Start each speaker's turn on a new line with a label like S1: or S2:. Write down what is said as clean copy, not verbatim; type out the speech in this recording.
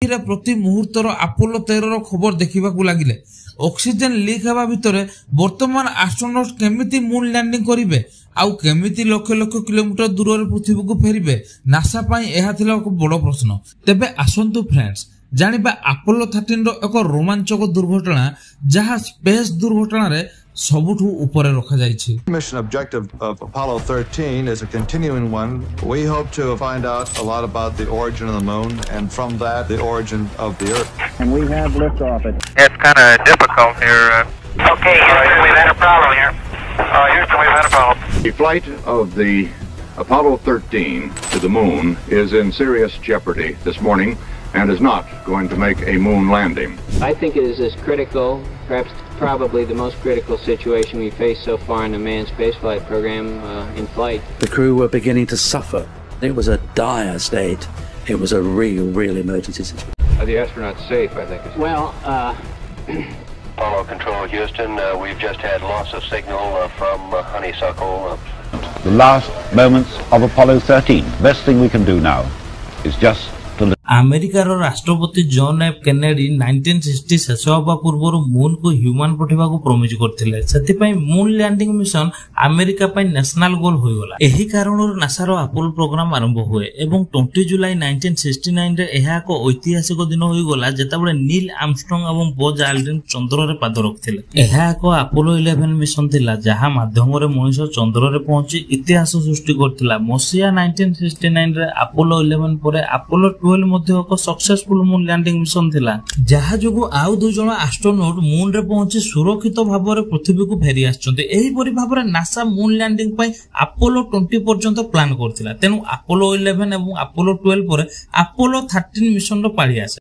S1: आखिरे प्रति मुहूर्तर अपोलो 13 खबर देखा लगिले। ऑक्सीजन लीक हवा भितर वर्तमान एस्ट्रोनॉट केमिति मून लैंडिंग करिवे आउ केमिति लक्ष लक्ष किलोमीटर दूर पृथ्वी को फेरिबे, नासा पई एहा थिला एक बड़ प्रश्न। तेबे आसंतु फ्रेंड्स जानिबा अपोलो 13 रो एक रोमांचक दुर्घटना जहां स्पेस दुर्घटना रे सबुठु ऊपर रखा जायछि।
S2: Mission objective of Apollo 13 is a continuing one. We hope to find out a lot about the origin of the moon and from that the origin of the Earth.
S3: And we have liftoff.
S4: It's kind of difficult here.
S5: Okay, Houston, we've had a problem here.
S4: Houston, we've had a problem.
S6: The flight of the Apollo 13 to the moon is in serious jeopardy this morning and is not going to make a moon landing.
S7: I think it is as critical, probably the most critical situation we faced so far in the manned spaceflight program in flight.
S8: The crew were beginning to suffer. It was a dire state. It was a real emergency situation.
S6: Are the astronauts safe, I think?
S7: Well,
S4: Apollo Control, Houston, we've just had loss of signal from Honeysuckle.
S9: The last moments of Apollo 13. Best thing we can do now is just
S1: अमेरिकार राष्ट्रपति John F Kennedy 1960 शेष होगा पूर्व moon को human पठेबा को प्रमिज करथिले। सेतिपई moon landing mission America पई national गोल होइगला। एही कारणर नासार अपोलो प्रोग्राम आरंभ हुए एवं 20 जुलाई 1969 रे एहा एक ऐतिहासिक दिन होइगला जेताबळे नील आर्मस्ट्रांग एवं बज आल्ड्रिन चंद्र रे पाद रखथिले। एहा एक अपोलो 11 मिशन थिला जहा माध्यम रे मनुष्य चंद्र रे पहुंची इतिहास सृष्टि करथिला। मसिया 1969 रे अपोलो 11 परे Apollo 12 successful moon landing mission थिला जहा जोगु आउ दु जण एस्ट्रोनॉट मून रे पहुंची सुरक्षित भाव रे पृथ्वी को फेरी आछन्ते। एही परि भाव रे नासा मून लैंडिंग पई अपोलो 20 पर्यंत प्लान करथिला। तेनु अपोलो 11 एवं अपोलो 12 परे अपोलो 13 मिशन रो पाळी आसे।